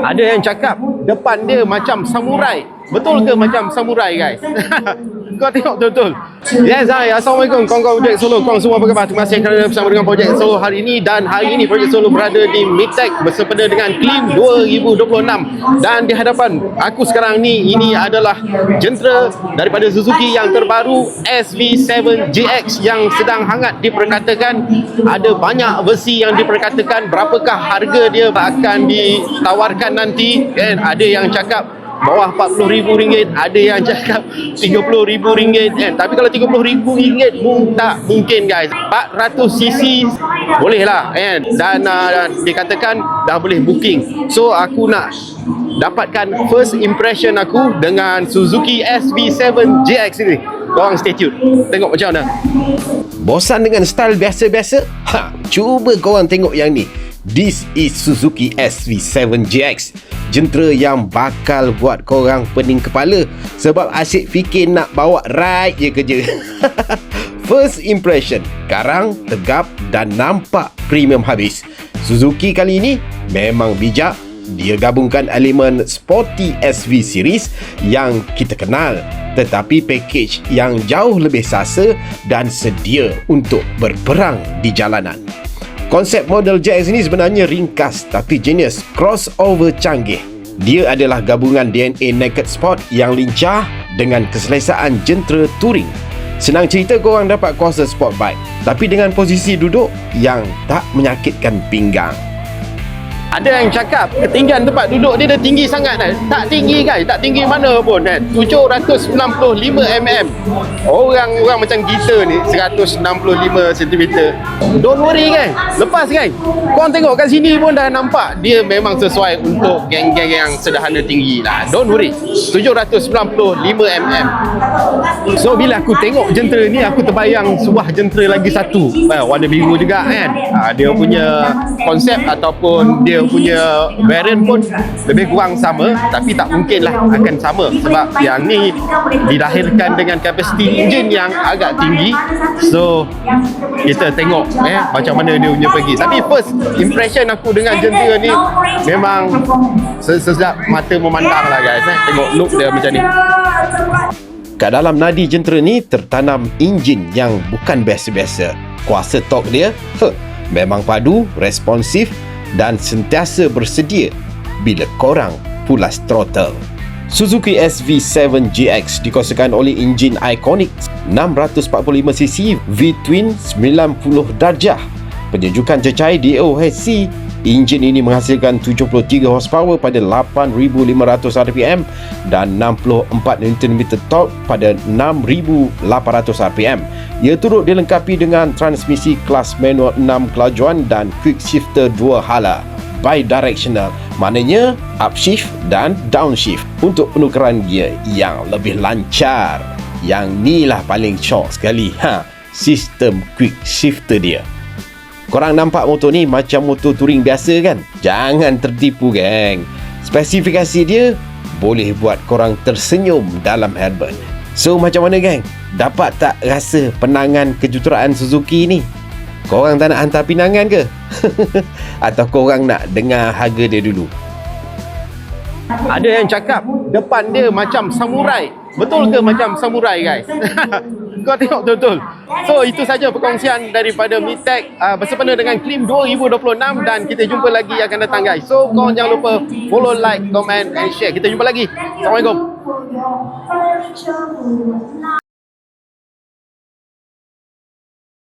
Ada yang cakap depan dia macam samurai. Betul ke macam samurai, guys? Kau tengok betul-betul. Yes, hai. Assalamualaikum kawan-kawan Projek Solo. Korang semua apa khabar? Terima kasih kerana bersama dengan Projek Solo hari ini. Dan hari ini Projek Solo berada di MITEC bersempena dengan Klim 2026. Dan di hadapan aku sekarang ni, ini adalah jentera daripada Suzuki yang terbaru SV7GX yang sedang hangat diperkatakan. Ada banyak versi yang diperkatakan. Berapakah harga dia akan ditawarkan nanti? Dan ada yang cakap bawah RM40,000, ada yang cakap RM30,000 kan. Tapi kalau RM30,000 tak mungkin, guys. 400cc boleh lah kan. Dan dikatakan dah boleh booking. So aku nak dapatkan first impression aku dengan Suzuki SV7GX ini. Korang stay tune, tengok macam mana. Bosan dengan style biasa-biasa? Cuba korang tengok yang ni. This is Suzuki SV7GX, jentera yang bakal buat korang pening kepala sebab asyik fikir nak bawa ride je kerja. First impression, garang, tegap dan nampak premium habis. Suzuki kali ini memang bijak. Dia gabungkan elemen sporty SV series yang kita kenal, tetapi package yang jauh lebih sasa dan sedia untuk berperang di jalanan. Konsep model GX ini sebenarnya ringkas tapi genius, crossover canggih. Dia adalah gabungan DNA naked sport yang lincah dengan keselesaan jentera touring. Senang cerita korang dapat kuasa sport bike, tapi dengan posisi duduk yang tak menyakitkan pinggang. Ada yang cakap ketinggian tempat duduk dia dah tinggi sangat kan? Tak tinggi, guys, tak tinggi mana pun kan. 795mm. Orang macam kita ni 165cm. Don't worry kan. Lepas kan, korang tengok kat sini pun dah nampak dia memang sesuai untuk geng-geng yang sederhana tinggi lah. Don't worry. 795mm. So bila aku tengok jentera ni, aku terbayang sebuah jentera lagi satu, warna biru juga kan. Dia punya konsep ataupun dia punya variant pun lebih kurang sama, tapi tak mungkin lah akan sama sebab yang ni dilahirkan dengan kapasiti enjin yang agak tinggi. So kita tengok macam mana dia punya pergi. Tapi first impression aku dengan jentera ni memang sesedap mata memandang lah, guys. Tengok look dia macam ni. Kat dalam nadi jentera ni tertanam enjin yang bukan biasa-biasa. Kuasa torque dia memang padu, responsif dan sentiasa bersedia bila korang pulas throttle. Suzuki SV7GX dikuasakan oleh enjin ikonik 645cc V-twin 90 darjah. Penyejukan cecair DOHC. Enjin ini menghasilkan 73 horsepower pada 8,500 rpm dan 64 Nm torque pada 6,800 rpm. Ia turut dilengkapi dengan transmisi kelas manual 6 kelajuan dan quick shifter 2 hala bidirectional, maknanya upshift dan downshift untuk penukaran gear yang lebih lancar. Yang ni lah paling shock sekali, sistem quick shifter dia. Korang nampak motor ni macam motor touring biasa kan? Jangan tertipu, geng. Spesifikasi dia boleh buat korang tersenyum dalam hairband. So macam mana, geng? Dapat tak rasa penangan kejuteraan Suzuki ni? Korang tak nak hantar pinangan ke? Atau korang nak dengar harga dia dulu? Ada yang cakap depan dia macam samurai. Betul ke macam samurai, guys? Kau tengok betul-betul. So itu saja perkongsian daripada MITEC bersempena dengan Klim 2026. Dan kita jumpa lagi akan datang, guys. So korang jangan lupa follow, like, comment and share. Kita jumpa lagi. Assalamualaikum.